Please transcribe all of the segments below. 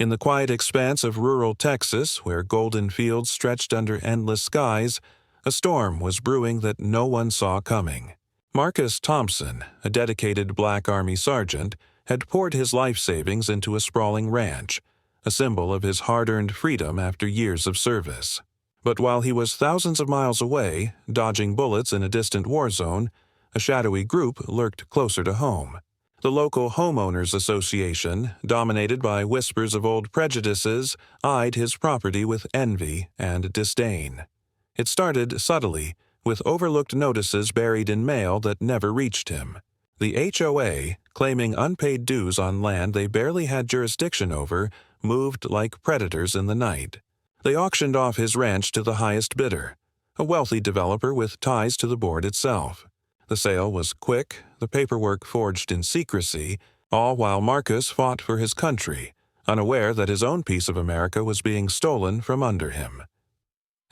In the quiet expanse of rural Texas, where golden fields stretched under endless skies, a storm was brewing that no one saw coming. Marcus Thompson, a dedicated Black Army sergeant, had poured his life savings into a sprawling ranch, a symbol of his hard-earned freedom after years of service. But while he was thousands of miles away, dodging bullets in a distant war zone, a shadowy group lurked closer to home. The local homeowners association, dominated by whispers of old prejudices, eyed his property with envy and disdain. It started subtly, with overlooked notices buried in mail that never reached him. The HOA, claiming unpaid dues on land they barely had jurisdiction over, moved like predators in the night. They auctioned off his ranch to the highest bidder, a wealthy developer with ties to the board itself. The sale was quick, the paperwork forged in secrecy, all while Marcus fought for his country, unaware that his own piece of America was being stolen from under him.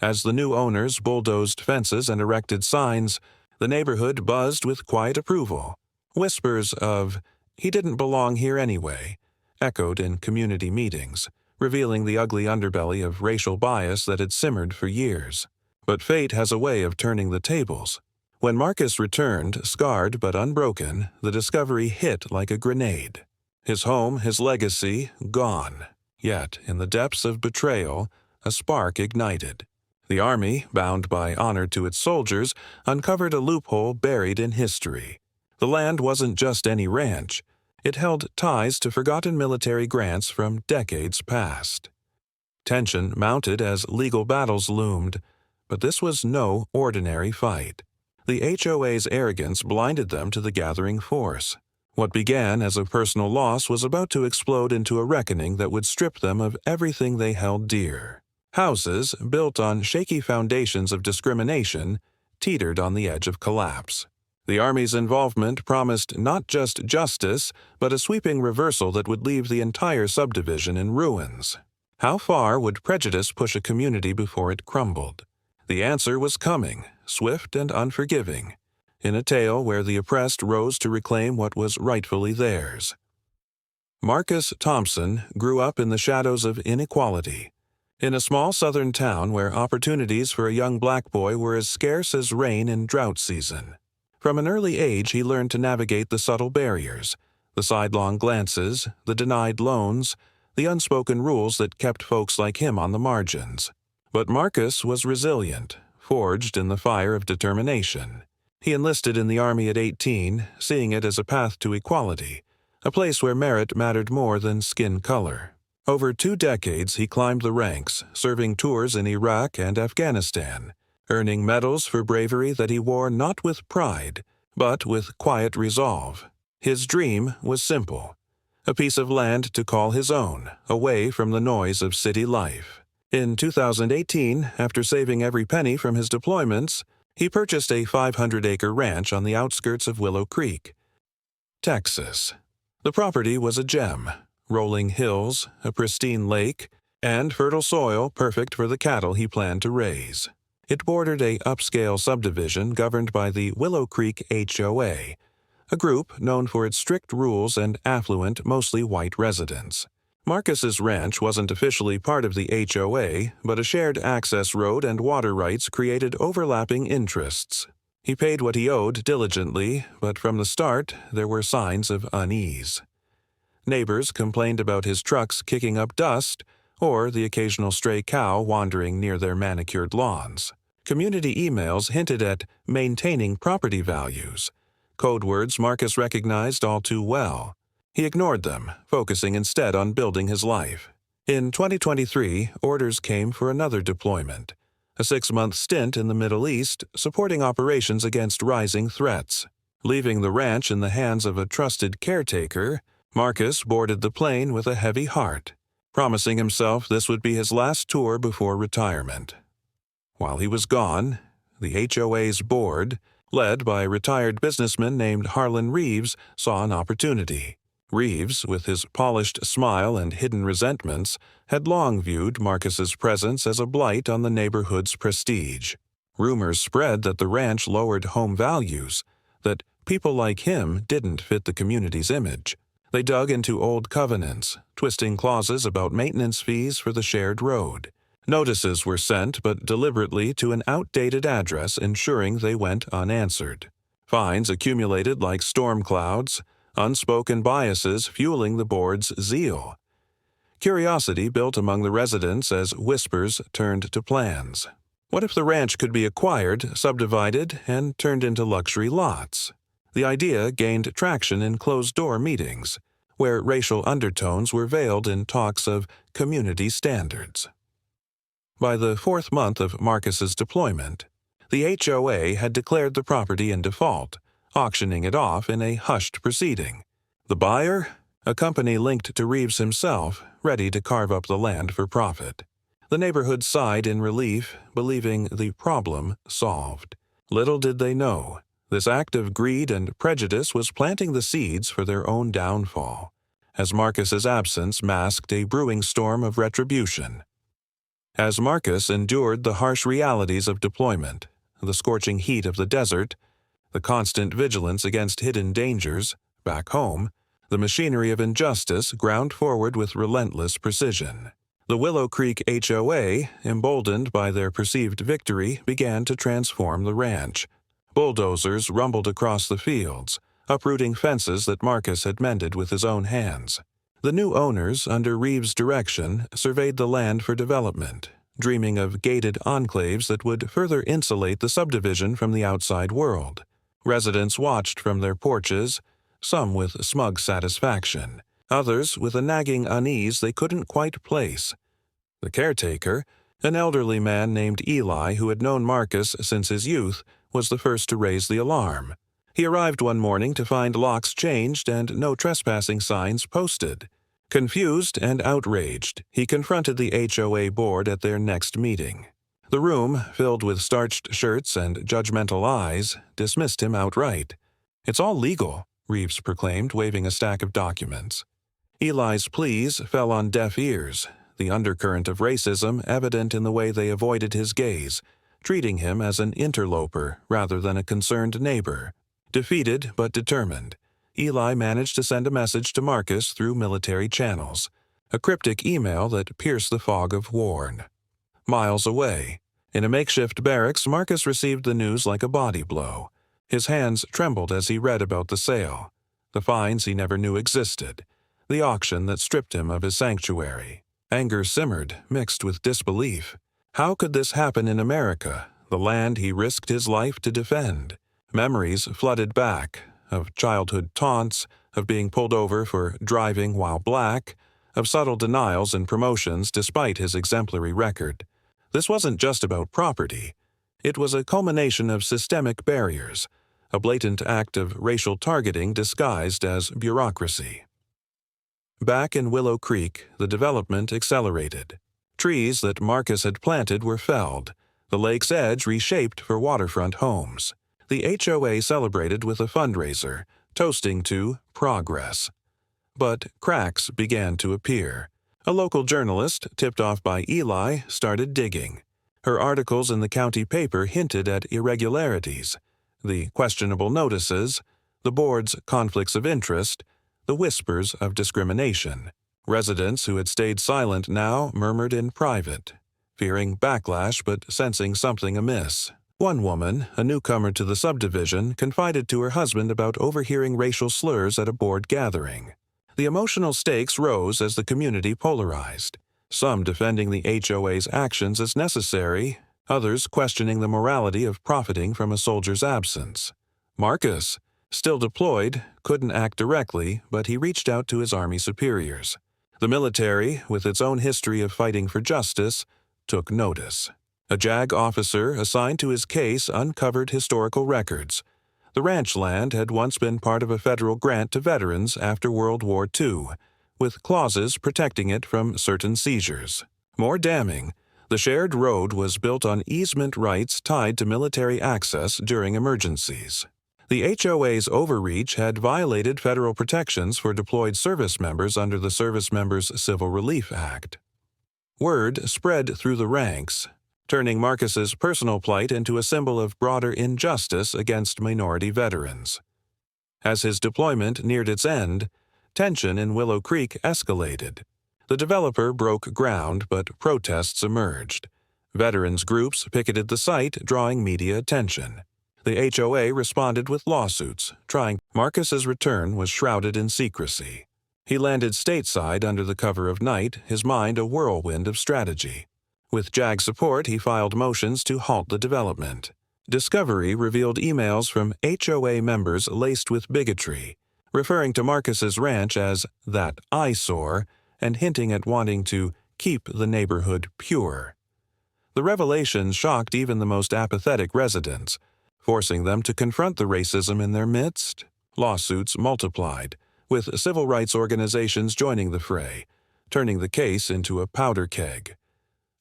As the new owners bulldozed fences and erected signs, the neighborhood buzzed with quiet approval. Whispers of, "He didn't belong here anyway," echoed in community meetings, revealing the ugly underbelly of racial bias that had simmered for years. But fate has a way of turning the tables. When Marcus returned, scarred but unbroken, the discovery hit like a grenade. His home, his legacy, gone. Yet, in the depths of betrayal, a spark ignited. The Army, bound by honor to its soldiers, uncovered a loophole buried in history. The land wasn't just any ranch. It held ties to forgotten military grants from decades past. Tension mounted as legal battles loomed, but this was no ordinary fight. The HOA's arrogance blinded them to the gathering force. What began as a personal loss was about to explode into a reckoning that would strip them of everything they held dear. Houses, built on shaky foundations of discrimination, teetered on the edge of collapse. The Army's involvement promised not just justice, but a sweeping reversal that would leave the entire subdivision in ruins. How far would prejudice push a community before it crumbled? The answer was coming, swift and unforgiving, in a tale where the oppressed rose to reclaim what was rightfully theirs. Marcus Thompson grew up in the shadows of inequality, in a small southern town where opportunities for a young black boy were as scarce as rain in drought season. From an early age, he learned to navigate the subtle barriers, the sidelong glances, the denied loans, the unspoken rules that kept folks like him on the margins. But Marcus was resilient, forged in the fire of determination. He enlisted in the Army at 18, seeing it as a path to equality, a place where merit mattered more than skin color. Over 2 decades, he climbed the ranks, serving tours in Iraq and Afghanistan, earning medals for bravery that he wore not with pride, but with quiet resolve. His dream was simple: a piece of land to call his own, away from the noise of city life. In 2018, after saving every penny from his deployments, he purchased a 500-acre ranch on the outskirts of Willow Creek, Texas. The property was a gem: rolling hills, a pristine lake, and fertile soil perfect for the cattle he planned to raise. It bordered a upscale subdivision governed by the Willow Creek HOA, a group known for its strict rules and affluent, mostly white residents. Marcus's ranch wasn't officially part of the HOA, but a shared access road and water rights created overlapping interests. He paid what he owed diligently, but from the start there were signs of unease. Neighbors complained about his trucks kicking up dust, or the occasional stray cow wandering near their manicured lawns. Community emails hinted at maintaining property values, code words Marcus recognized all too well. He ignored them, focusing instead on building his life. In 2023, orders came for another deployment, a 6-month stint in the Middle East supporting operations against rising threats. Leaving the ranch in the hands of a trusted caretaker, Marcus boarded the plane with a heavy heart, promising himself this would be his last tour before retirement. While he was gone, the HOA's board, led by a retired businessman named Harlan Reeves, saw an opportunity. Reeves, with his polished smile and hidden resentments, had long viewed Marcus's presence as a blight on the neighborhood's prestige. Rumors spread that the ranch lowered home values, that people like him didn't fit the community's image. They dug into old covenants, twisting clauses about maintenance fees for the shared road. Notices were sent, but deliberately to an outdated address, ensuring they went unanswered. Fines accumulated like storm clouds, unspoken biases fueling the board's zeal. Curiosity built among the residents as whispers turned to plans. What if the ranch could be acquired, subdivided, and turned into luxury lots? The idea gained traction in closed-door meetings, where racial undertones were veiled in talks of community standards. By the fourth month of Marcus's deployment, the HOA had declared the property in default, auctioning it off in a hushed proceeding. The buyer? A company linked to Reeves himself, ready to carve up the land for profit. The neighborhood sighed in relief, believing the problem solved. Little did they know, this act of greed and prejudice was planting the seeds for their own downfall, as Marcus's absence masked a brewing storm of retribution. As Marcus endured the harsh realities of deployment, the scorching heat of the desert, the constant vigilance against hidden dangers, back home, the machinery of injustice ground forward with relentless precision. The Willow Creek HOA, emboldened by their perceived victory, began to transform the ranch. Bulldozers rumbled across the fields, uprooting fences that Marcus had mended with his own hands. The new owners, under Reeves' direction, surveyed the land for development, dreaming of gated enclaves that would further insulate the subdivision from the outside world. Residents watched from their porches, some with smug satisfaction, others with a nagging unease they couldn't quite place. The caretaker, an elderly man named Eli who had known Marcus since his youth, was the first to raise the alarm. He arrived one morning to find locks changed and no trespassing signs posted. Confused and outraged, he confronted the HOA board at their next meeting. The room, filled with starched shirts and judgmental eyes, dismissed him outright. "It's all legal," Reeves proclaimed, waving a stack of documents. Eli's pleas fell on deaf ears, the undercurrent of racism evident in the way they avoided his gaze, treating him as an interloper rather than a concerned neighbor. Defeated but determined, Eli managed to send a message to Marcus through military channels, a cryptic email that pierced the fog of war. Miles away, in a makeshift barracks, Marcus received the news like a body blow. His hands trembled as he read about the sale, the fines he never knew existed, the auction that stripped him of his sanctuary. Anger simmered, mixed with disbelief. How could this happen in America, the land he risked his life to defend? Memories flooded back, of childhood taunts, of being pulled over for driving while black, of subtle denials and promotions despite his exemplary record. This wasn't just about property. It was a culmination of systemic barriers, a blatant act of racial targeting disguised as bureaucracy. Back in Willow Creek, the development accelerated. Trees that Marcus had planted were felled, the lake's edge reshaped for waterfront homes. The HOA celebrated with a fundraiser, toasting to progress. But cracks began to appear. A local journalist, tipped off by Eli, started digging. Her articles in the county paper hinted at irregularities, the questionable notices, the board's conflicts of interest, the whispers of discrimination. Residents who had stayed silent now murmured in private, fearing backlash but sensing something amiss. One woman, a newcomer to the subdivision, confided to her husband about overhearing racial slurs at a board gathering. The emotional stakes rose as the community polarized, some defending the HOA's actions as necessary, others questioning the morality of profiting from a soldier's absence. Marcus, still deployed, couldn't act directly, but he reached out to his Army superiors. The military, with its own history of fighting for justice, took notice. A JAG officer assigned to his case uncovered historical records. The ranch land had once been part of a federal grant to veterans after World War II, with clauses protecting it from certain seizures. More damning, the shared road was built on easement rights tied to military access during emergencies. The HOA's overreach had violated federal protections for deployed service members under the Service Members Civil Relief Act. Word spread through the ranks, turning Marcus's personal plight into a symbol of broader injustice against minority veterans. As his deployment neared its end, tension in Willow Creek escalated. The developer broke ground, but protests emerged. Veterans groups picketed the site, drawing media attention. The HOA responded with lawsuits, trying. Marcus's return was shrouded in secrecy. He landed stateside under the cover of night, his mind a whirlwind of strategy. With JAG support, he filed motions to halt the development. Discovery revealed emails from HOA members laced with bigotry, referring to Marcus's ranch as that eyesore and hinting at wanting to keep the neighborhood pure. The revelations shocked even the most apathetic residents, forcing them to confront the racism in their midst. Lawsuits multiplied, with civil rights organizations joining the fray, turning the case into a powder keg.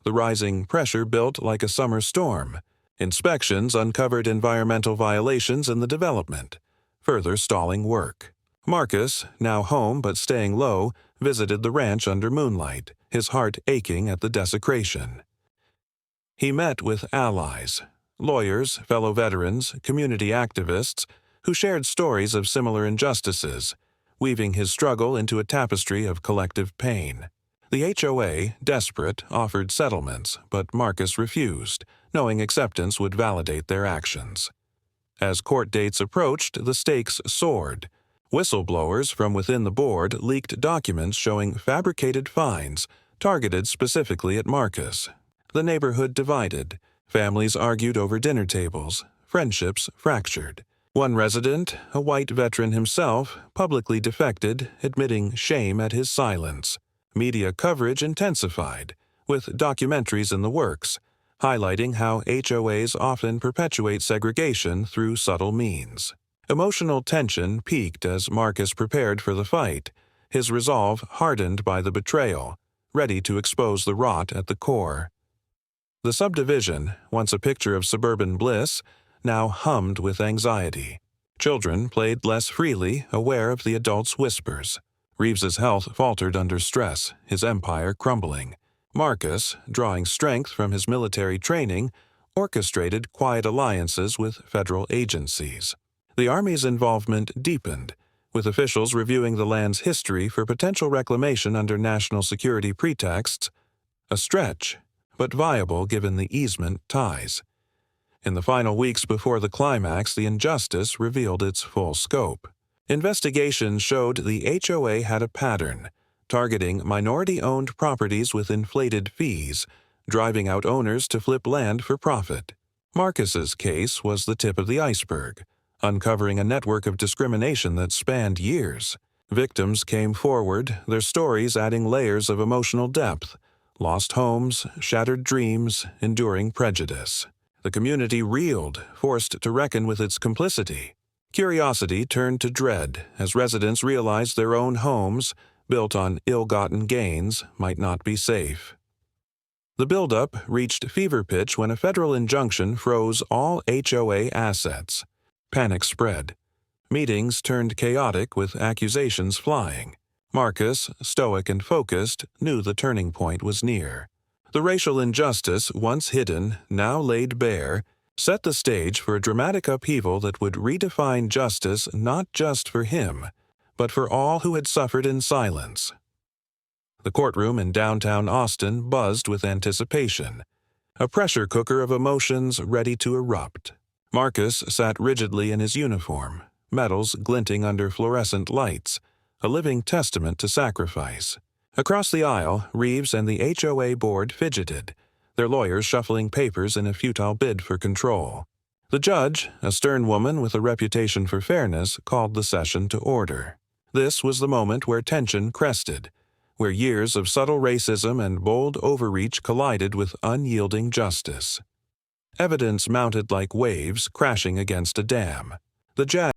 The rising pressure built like a summer storm. Inspections uncovered environmental violations in the development, further stalling work. Marcus, now home but staying low, visited the ranch under moonlight, his heart aching at the desecration. He met with allies, lawyers, fellow veterans, community activists, who shared stories of similar injustices, weaving his struggle into a tapestry of collective pain. The HOA, desperate, offered settlements, but Marcus refused, knowing acceptance would validate their actions. As court dates approached, the stakes soared. Whistleblowers from within the board leaked documents showing fabricated fines targeted specifically at Marcus. The neighborhood divided. Families argued over dinner tables. Friendships fractured. One resident, a white veteran himself, publicly defected, admitting shame at his silence. Media coverage intensified, with documentaries in the works, highlighting how HOAs often perpetuate segregation through subtle means. Emotional tension peaked as Marcus prepared for the fight, his resolve hardened by the betrayal, ready to expose the rot at the core. The subdivision, once a picture of suburban bliss, now hummed with anxiety. Children played less freely, aware of the adults' whispers. Reeves's health faltered under stress, his empire crumbling. Marcus, drawing strength from his military training, orchestrated quiet alliances with federal agencies. The Army's involvement deepened, with officials reviewing the land's history for potential reclamation under national security pretexts, a stretch, but viable given the easement ties. In the final weeks before the climax, the injustice revealed its full scope. Investigations showed the HOA had a pattern, targeting minority-owned properties with inflated fees, driving out owners to flip land for profit. Marcus's case was the tip of the iceberg, uncovering a network of discrimination that spanned years. Victims came forward, their stories adding layers of emotional depth: lost homes, shattered dreams, enduring prejudice. The community reeled, forced to reckon with its complicity. Curiosity turned to dread as residents realized their own homes, built on ill-gotten gains, might not be safe. The buildup reached fever pitch when a federal injunction froze all HOA assets. Panic spread. Meetings turned chaotic with accusations flying. Marcus, stoic and focused, knew the turning point was near. The racial injustice, once hidden, now laid bare, set the stage for a dramatic upheaval that would redefine justice not just for him, but for all who had suffered in silence. The courtroom in downtown Austin buzzed with anticipation, a pressure cooker of emotions ready to erupt. Marcus sat rigidly in his uniform, medals glinting under fluorescent lights, a living testament to sacrifice. Across the aisle, Reeves and the HOA board fidgeted, their lawyers shuffling papers in a futile bid for control. The judge, a stern woman with a reputation for fairness, called the session to order. This was the moment where tension crested, where years of subtle racism and bold overreach collided with unyielding justice. Evidence mounted like waves crashing against a dam. The judge